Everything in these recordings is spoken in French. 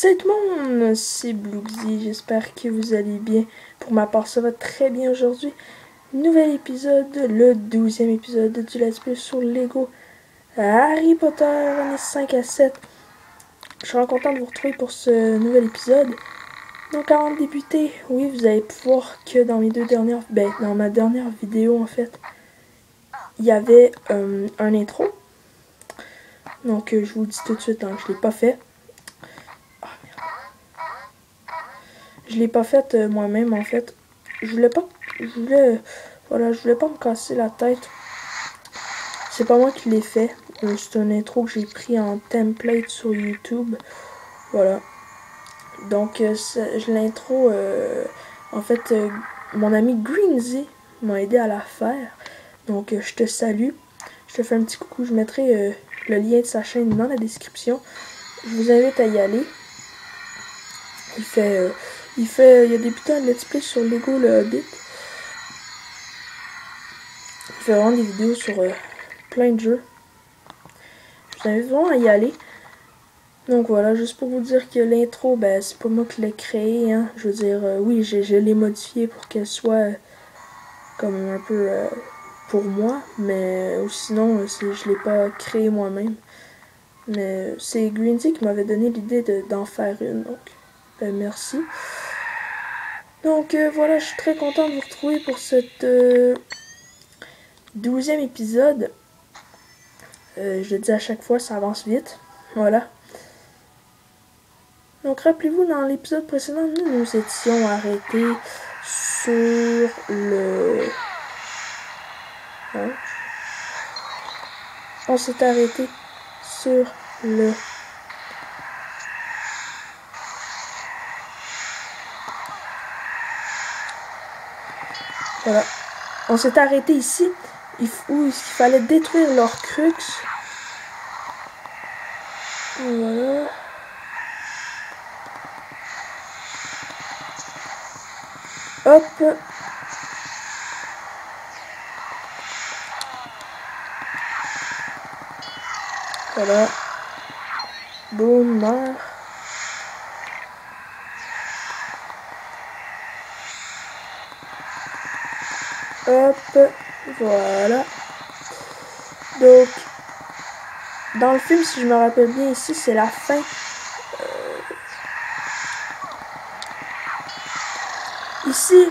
Salut tout le monde, c'est Bloogzy, j'espère que vous allez bien. Pour ma part, ça va très bien aujourd'hui. Nouvel épisode, le 12e épisode du Let's Play sur Lego Harry Potter, année 5 à 7. Je suis vraiment content de vous retrouver pour ce nouvel épisode. Donc avant de débuter, oui, vous allez pouvoir que dans mes dans ma dernière vidéo en fait, il y avait un intro. Donc je vous le dis tout de suite, je l'ai pas fait. Je l'ai pas faite moi-même en fait. Je voulais pas me casser la tête. C'est pas moi qui l'ai fait. C'est un intro que j'ai pris en template sur YouTube. Voilà. Donc l'intro en fait mon ami Greensy m'a aidé à la faire. Donc je te salue. Je te fais un petit coucou. Je mettrai le lien de sa chaîne dans la description. Je vous invite à y aller. Il a débuté un let's play sur Lego le Hobbit. Il fait vraiment des vidéos sur plein de jeux. Je vous invite vraiment à y aller. Donc voilà, juste pour vous dire que l'intro, ben c'est pas moi qui l'ai créé, hein. Je veux dire, oui, je l'ai modifié pour qu'elle soit comme un peu pour moi, mais sinon, je l'ai pas créé moi-même. Mais c'est Greensy qui m'avait donné l'idée d'en faire une, donc ben merci. Donc voilà, je suis très content de vous retrouver pour cette 12e épisode. Je le dis à chaque fois, ça avance vite. Voilà. Donc rappelez-vous, dans l'épisode précédent, nous étions arrêtés sur le... Hein? On s'est arrêté sur le... Voilà. On s'est arrêté ici, où il fallait détruire leur crux. Voilà. Hop. Voilà. Boum, mort. Hop. Voilà. Donc, dans le film, si je me rappelle bien ici, c'est la fin. Ici,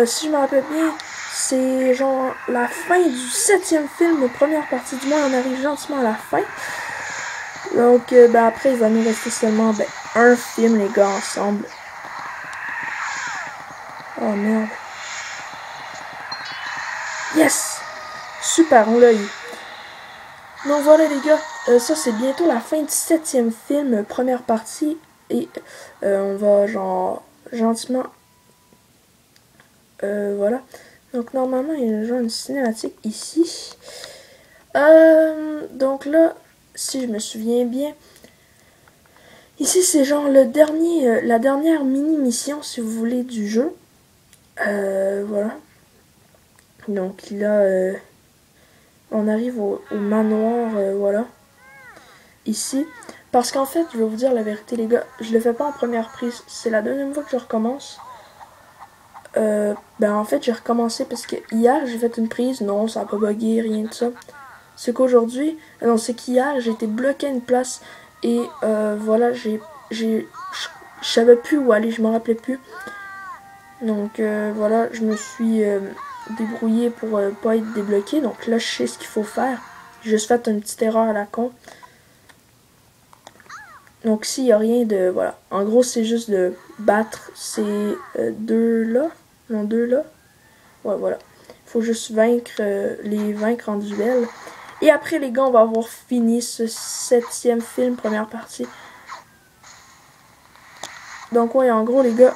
si je me rappelle bien, c'est genre la fin du 7e film, première partie du moins, on arrive gentiment à la fin. Donc, ben après, il va nous rester seulement un film, les gars, ensemble. Oh merde. Yes! Super, on l'a eu. Donc voilà les gars, ça c'est bientôt la fin du 7e film, première partie. Et on va genre gentiment... voilà. Donc normalement il y a genre une cinématique ici. Donc là, si je me souviens bien, ici c'est genre la dernière mini-mission si vous voulez du jeu. Voilà. Donc là, on arrive au manoir, voilà. Ici. Parce qu'en fait, je vais vous dire la vérité les gars, je le fais pas en première prise. C'est la deuxième fois que je recommence. Ben en fait j'ai recommencé parce que hier j'ai fait une prise, non ça a pas bugué, rien de ça. C'est qu'aujourd'hui, non c'est qu'hier j'ai été bloqué à une place et voilà je savais plus où aller, je me rappelais plus. Donc voilà, je me suis débrouillé pour pas être débloqué, donc là je sais ce qu'il faut faire. J'ai juste fait une petite erreur à la con. Donc s'il n'y a rien de... Voilà. En gros, c'est juste de battre ces deux-là. Non, deux-là. Ouais, voilà. Il faut juste les vaincre en duel. Et après, les gars, on va avoir fini ce 7e film, première partie. Donc ouais, en gros, les gars,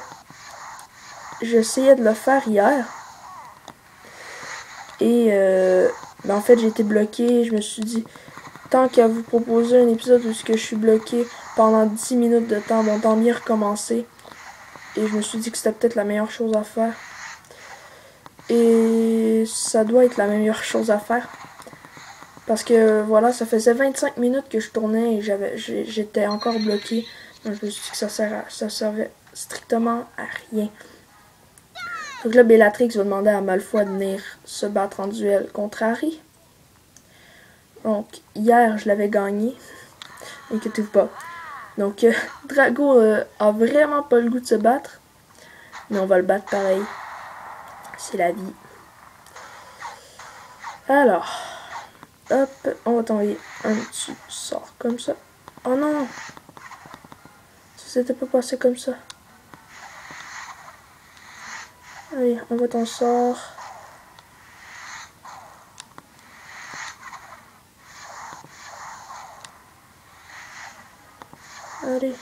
j'essayais de le faire hier. Et ben, en fait, j'ai été bloqué. Je me suis dit, tant qu'à vous proposer un épisode où je suis bloqué pendant 10 minutes de temps, bon, tant mieux recommencer. Et je me suis dit que c'était peut-être la meilleure chose à faire. Et ça doit être la meilleure chose à faire. Parce que voilà, ça faisait 25 minutes que je tournais et j'étais encore bloqué. Je me suis dit que ça servait strictement à rien. Donc là, Bellatrix va demander à Malfoy de venir se battre en duel contre Harry. Donc, hier, je l'avais gagné. Inquiétez-vous pas. Donc, Drago a vraiment pas le goût de se battre. Mais on va le battre pareil. C'est la vie. Alors, hop, on va t'envoyer un petit sort comme ça. Oh non! Ça s'était pas passé comme ça. Allez, on va t'en sort. Allez.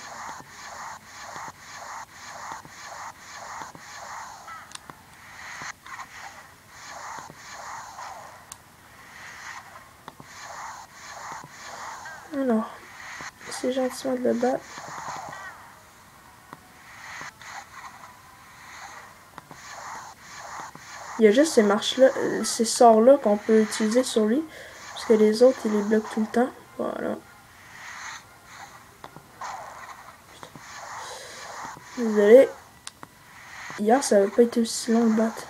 Alors, c'est gentiment de le battre. Il y a juste ces marches-là, ces sorts-là qu'on peut utiliser sur lui. Parce que les autres, ils les bloquent tout le temps. Voilà. Désolé. Hier, ça n'avait pas été aussi long le battre.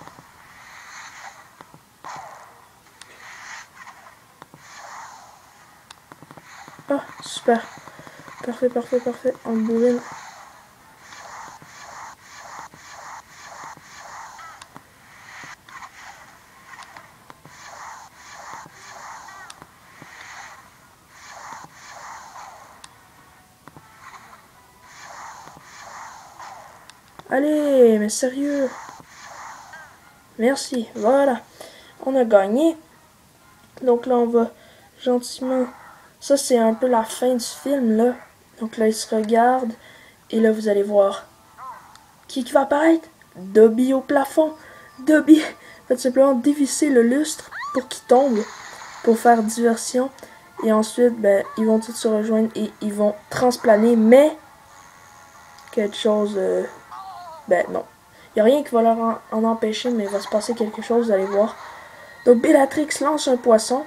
Ah, super. Parfait, parfait, parfait. On bourrine. Allez, mais sérieux. Merci, voilà. On a gagné. Donc là, on va gentiment... Ça, c'est un peu la fin du film, là. Donc là, ils se regardent. Et là, vous allez voir qui va apparaître. Dobby au plafond. Dobby va simplement dévisser le lustre pour qu'il tombe. Pour faire diversion. Et ensuite, ben, ils vont tous se rejoindre et ils vont transplaner. Mais, quelque chose... ben non. Il n'y a rien qui va leur en empêcher, mais il va se passer quelque chose, vous allez voir. Donc Bellatrix lance un poisson.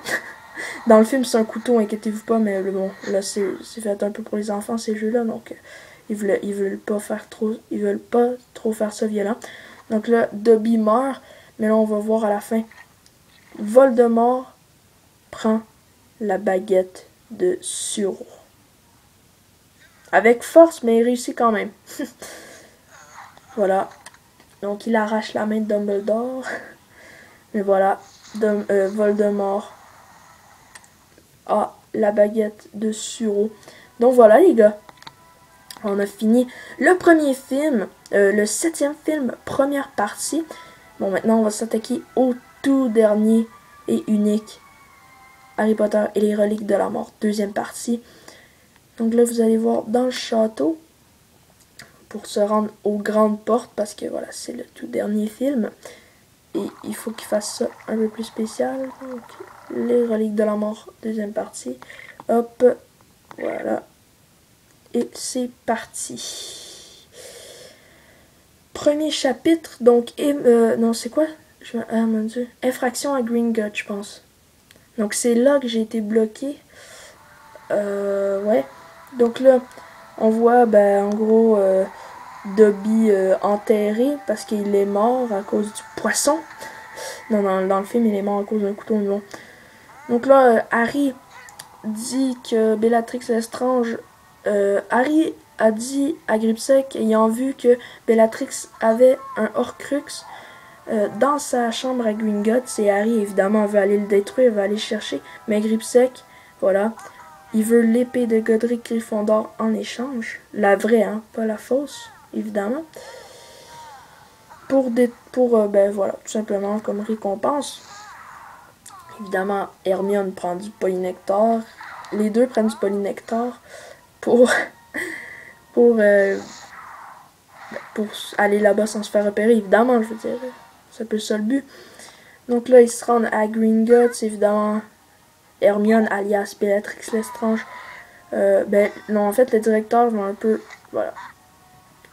Dans le film, c'est un couteau, inquiétez-vous pas, mais bon, là, c'est fait un peu pour les enfants, ces jeux-là, donc ils veulent pas trop faire ça violent. Donc là, Dobby meurt, mais là, on va voir à la fin. Voldemort prend la baguette de Suro. Avec force, mais il réussit quand même. Voilà. Donc il arrache la main de Dumbledore. Mais voilà, Voldemort a la baguette de Suro. Donc voilà les gars. On a fini le premier film, le 7e film, première partie. Bon, maintenant on va s'attaquer au tout dernier et unique Harry Potter et les reliques de la mort, deuxième partie. Donc là vous allez voir dans le château pour se rendre aux grandes portes parce que voilà, c'est le tout dernier film. Et il faut qu'il fasse ça un peu plus spécial. Donc, les reliques de la mort, deuxième partie. Hop, voilà. Et c'est parti. Premier chapitre, donc, non, c'est quoi? Ah mon dieu. Infraction à Gringotts, je pense. Donc, c'est là que j'ai été bloqué. Ouais. Donc là, on voit, ben, en gros... Dobby enterré parce qu'il est mort à cause du poisson. Non, dans le film, il est mort à cause d'un couteau melon. Donc là, Harry dit que Bellatrix Lestrange... Harry a dit à Gripsec, ayant vu que Bellatrix avait un Horcrux dans sa chambre à Gringotts, et Harry, évidemment, veut aller le détruire, veut aller le chercher, mais Gripsec, voilà, il veut l'épée de Godric Gryffondor en échange. La vraie, hein, pas la fausse. Évidemment. Ben voilà, tout simplement comme récompense. Évidemment, Hermione prend du polynectar. Les deux prennent du polynectar pour aller là-bas sans se faire repérer. Évidemment, je veux dire, c'est un peu ça le but. Donc là, ils se rendent à Gringotts, évidemment. Hermione, alias Bellatrix Lestrange. Ben, non, en fait, le directeur va un peu, voilà,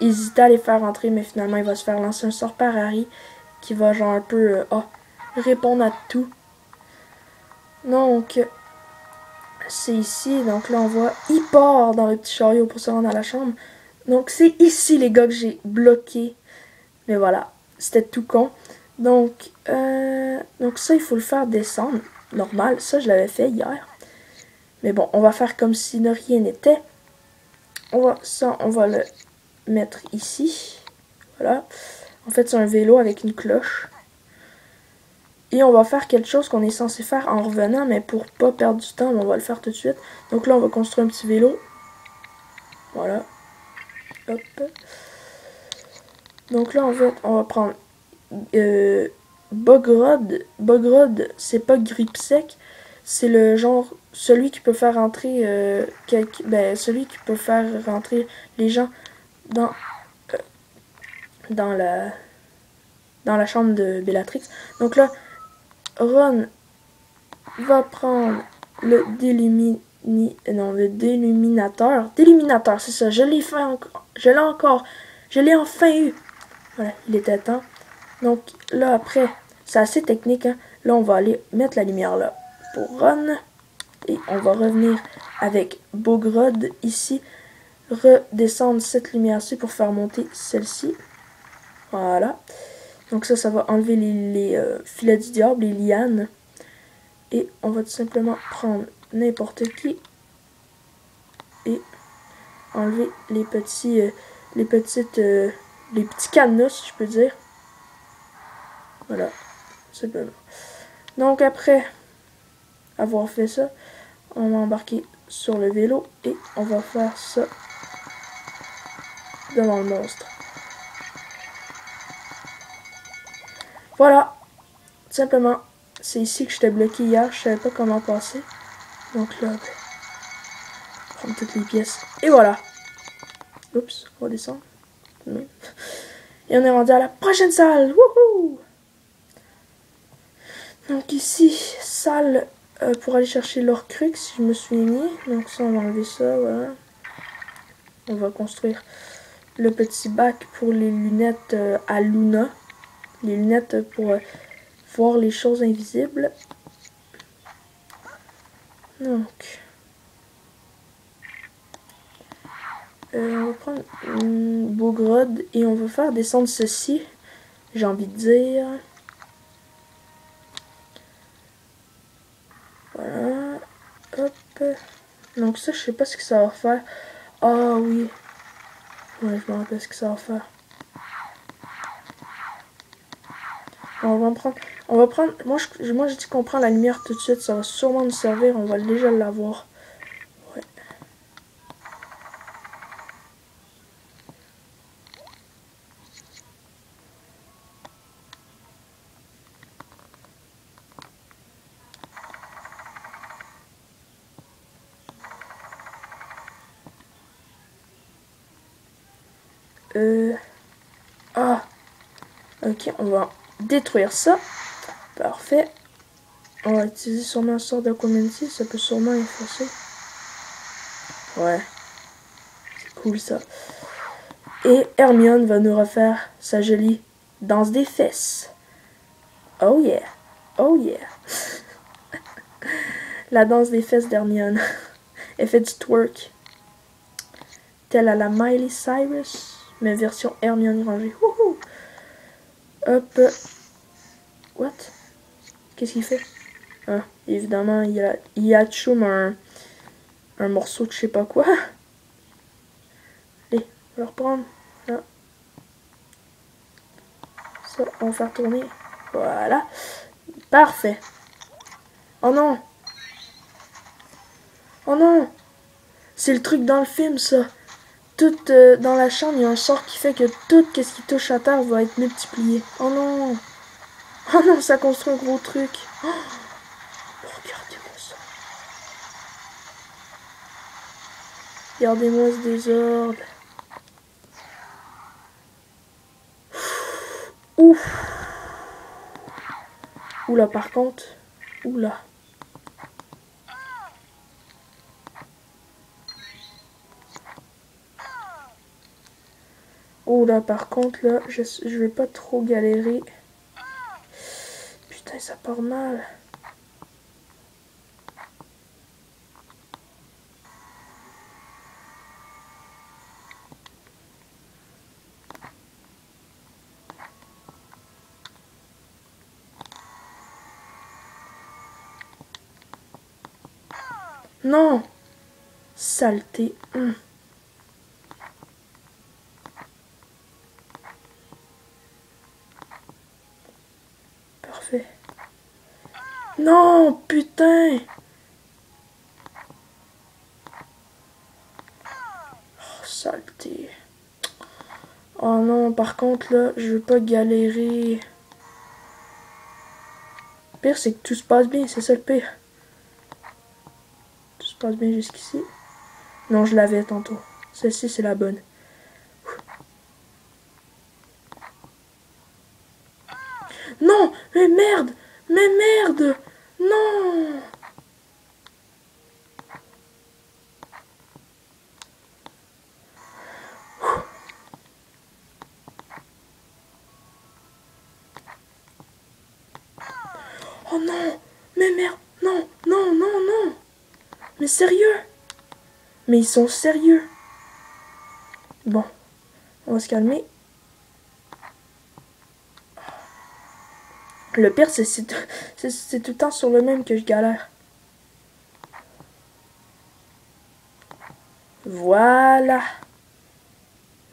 hésiter à les faire entrer, mais finalement, il va se faire lancer un sort par Harry qui va genre un peu répondre à tout. Donc, c'est ici. Donc là, on voit, il part dans le petit chariot pour se rendre à la chambre. Donc c'est ici, les gars, que j'ai bloqué. Mais voilà, c'était tout con. Donc ça, il faut le faire descendre. Normal, ça, je l'avais fait hier. Mais bon, on va faire comme si de rien n'était. On va le mettre ici. Voilà. En fait, c'est un vélo avec une cloche. Et on va faire quelque chose qu'on est censé faire en revenant, mais pour pas perdre du temps, on va le faire tout de suite. Donc là, on va construire un petit vélo. Voilà. Hop. Donc là, en fait, on va prendre Bogrod. Bogrod, c'est pas grippe sec. C'est le genre, celui qui peut faire entrer, celui qui peut faire rentrer les gens dans, dans la chambre de Bellatrix. Donc là, Ron va prendre le déluminateur. Déluminateur, c'est ça. Je l'ai fait encore. Je l'ai encore. Je l'ai enfin eu. Voilà, il était temps. Donc là, après, c'est assez technique. Hein. Là, on va aller mettre la lumière là pour Ron. Et on va revenir avec Bogrod ici. Redescendre cette lumière-ci pour faire monter celle-ci. Voilà. Donc ça va enlever les filets du diable, les lianes. Et on va tout simplement prendre n'importe qui et enlever les petits cadenas, si je peux dire. Voilà, simplement. Donc après avoir fait ça, on va embarquer sur le vélo et on va faire ça devant le monstre. Voilà, tout simplement. C'est ici que j'étais bloqué hier, je savais pas comment passer. Donc là, prendre toutes les pièces. Et voilà. Oups, on va descendre. Et on est rendu à la prochaine salle. Wouhou! Donc ici, salle pour aller chercher l'Horcrux, si je me souviens bien. Donc ça, on va enlever ça, voilà. On va construire le petit bac pour les lunettes à Luna. Les lunettes pour voir les choses invisibles. Donc, on va prendre Bogrod et on va faire descendre ceci. J'ai envie de dire. Voilà. Hop. Donc ça, je sais pas ce que ça va faire. Ah oui. Ouais, je me rappelle ce que ça va faire. On va prendre. Moi, je dis qu'on prend la lumière tout de suite. Ça va sûrement nous servir. On va déjà l'avoir. Ouais. Ah. Ok, on va détruire ça. Parfait. On va utiliser sûrement un sort de community. Ça peut sûrement effacer. Ouais. C'est cool ça. Et Hermione va nous refaire sa jolie danse des fesses. Oh yeah. Oh yeah. La danse des fesses d'Hermione. Elle fait du twerk. Telle à la Miley Cyrus. Mais version Hermione rangée. Wouhou. Hop. What? Qu'est-ce qu'il fait? Ah, évidemment, il a choum un morceau de je sais pas quoi. Allez, on va le reprendre. Là. Ça, on va faire tourner. Voilà. Parfait. Oh non! Oh non! C'est le truc dans le film, ça. Tout dans la chambre, il y a un sort qui fait que tout ce qui touche à terre va être multiplié. Oh non! Oh non, ça construit un gros truc. Oh, regardez-moi ça. Regardez-moi ce désordre. Ouf! Oula, par contre. Oula. Oula, par contre, là, je vais pas trop galérer. Putain, ça part mal. Non! Saleté. Parfait. Non! Putain! Oh, saleté. Oh non, par contre, là, je veux pas galérer. Le pire, c'est que tout se passe bien, c'est ça le pire. Tout se passe bien jusqu'ici. Non, je l'avais tantôt. Celle-ci, c'est la bonne. Non! Mais merde! Mais merde! Non! Oh non! Mais merde! Non! Non! Non! Non! Mais sérieux? Mais ils sont sérieux! Bon, on va se calmer. Le pire, c'est tout le temps sur le même que je galère. Voilà.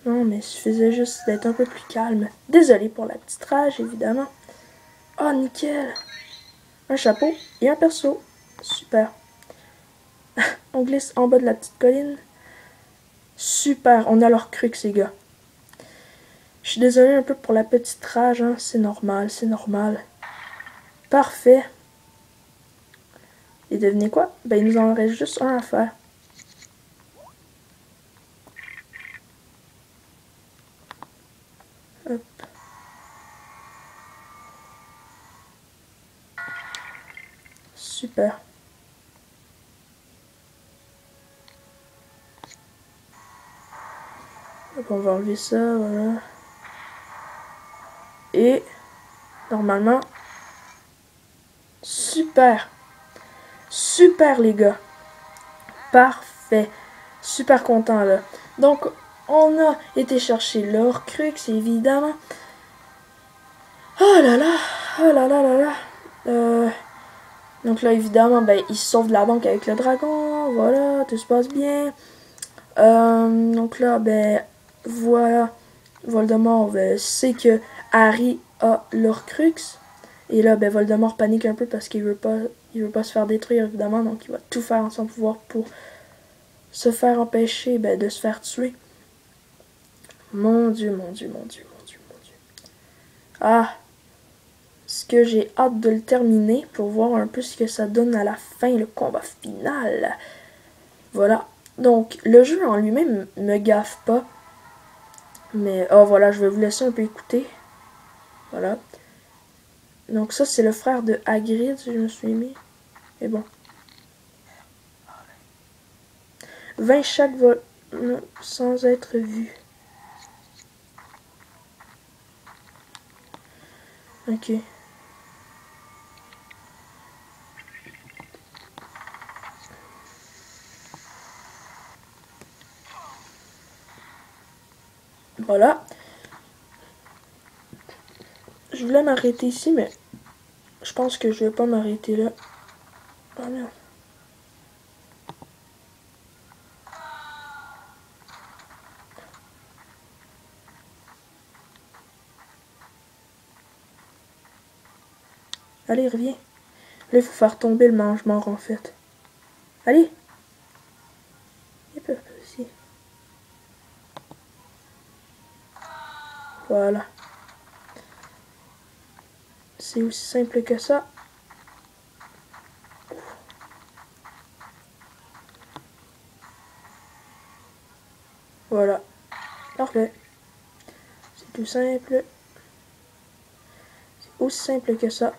Non, mais il suffisait juste d'être un peu plus calme. Désolé pour la petite rage, évidemment. Oh, nickel. Un chapeau et un perso. Super. On glisse en bas de la petite colline. Super. On a leur crux, ces gars. Je suis désolé un peu pour la petite rage, hein. C'est normal, c'est normal. Parfait. Et devinez quoi? Ben, il nous en reste juste un à faire. Hop. Super. Donc on va enlever ça, voilà. Et normalement, super. Super les gars. Parfait. Super content là. Donc on a été chercher leur crux, évidemment. Oh là là. Oh là là là là. Donc là évidemment, ben, ils se sauvent de la banque avec le dragon. Voilà, tout se passe bien. Donc là, ben voilà. Voldemort sait que Harry a l'Horcrux. Et là, ben Voldemort panique un peu parce qu'il veut pas se faire détruire, évidemment. Donc il va tout faire en son pouvoir pour se faire empêcher de se faire tuer. Mon Dieu, mon Dieu, mon Dieu, mon Dieu, mon Dieu. Ah! Ce que j'ai hâte de le terminer pour voir un peu ce que ça donne à la fin, le combat final. Voilà. Donc, le jeu en lui-même me gaffe pas. Mais, oh voilà, je vais vous laisser un peu écouter. Voilà. Donc ça, c'est le frère de Hagrid, si je me suis mis. Et bon. 20 chaque vol sans être vu. Ok. Voilà. Je voulais m'arrêter ici, mais je pense que je vais pas m'arrêter là. Oh merde. Allez, reviens. Là, il faut faire tomber le mange-mort, en fait. Allez. Il peut aussi. Voilà. C'est aussi simple que ça. Voilà. Parfait. C'est tout simple. C'est aussi simple que ça.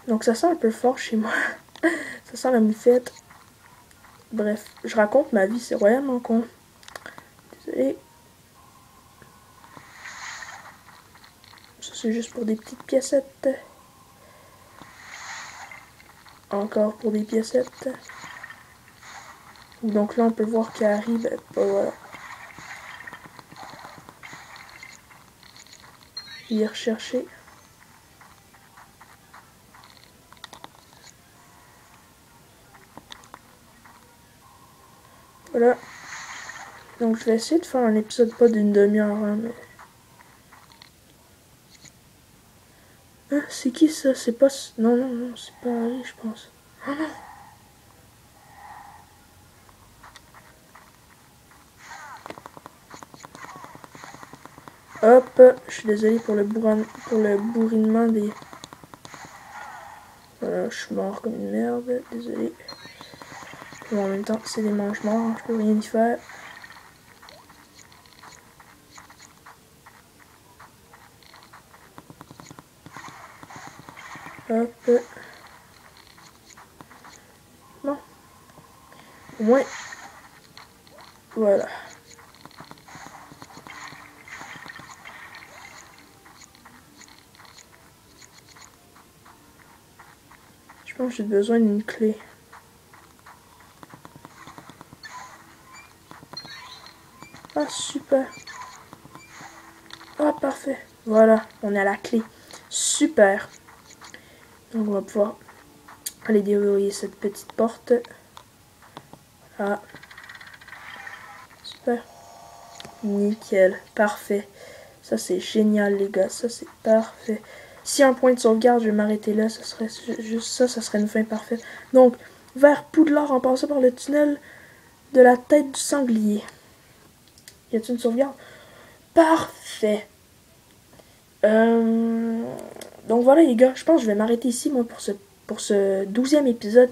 Donc ça sent un peu fort chez moi. Ça sent la moufette. Bref, je raconte ma vie, c'est royalement con. Désolé. Ça c'est juste pour des petites piécettes. Encore pour des piécettes. Donc là on peut voir qu'Harry, ben voilà. Il est recherché. Voilà. Donc je vais essayer de faire un épisode pas d'une demi-heure, hein, mais... Ah, c'est qui ça? C'est pas... Non, non, non, c'est pas Harry, je pense. Oh non! Hop, je suis désolé pour le bourrinement des... Voilà, je suis mort comme une merde, désolé. Bon, en même temps, c'est des mange-morts, je peux rien y faire. Hop. Bon. Au moins. Voilà. Je pense que j'ai besoin d'une clé. Ah, super. Ah, parfait. Voilà, on a la clé. Super. Donc, on va pouvoir aller déverrouiller cette petite porte. Ah. Super. Nickel. Parfait. Ça, c'est génial, les gars. Ça, c'est parfait. Si un point de sauvegarde, je vais m'arrêter là. Ça serait juste ça. Ça serait une fin parfaite. Donc, vers Poudlard en passant par le tunnel de la tête du sanglier. Y a-t-il une sauvegarde? Parfait. Donc voilà les gars, je pense que je vais m'arrêter ici moi pour ce 12e épisode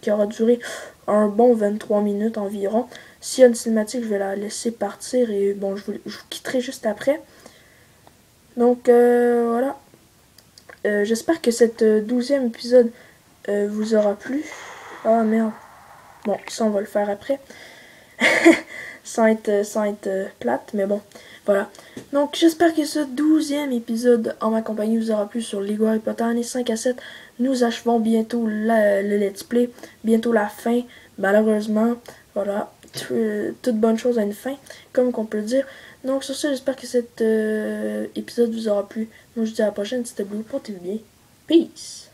qui aura duré un bon 23 minutes environ. S'il y a une cinématique, je vais la laisser partir et bon, je vous quitterai juste après. Donc voilà. J'espère que cette 12e épisode vous aura plu. Ah merde. Bon, ça on va le faire après. sans être plate, mais bon, voilà. Donc j'espère que ce 12e épisode en ma compagnie vous aura plu sur Lego Harry Potter année 5 à 7. Nous achevons bientôt le let's play, bientôt la fin, malheureusement, voilà, toute bonne chose a une fin, comme qu'on peut dire. Donc sur ce, j'espère que cet épisode vous aura plu. Moi je vous dis à la prochaine, c'était Blue, portez-vous bien. Peace!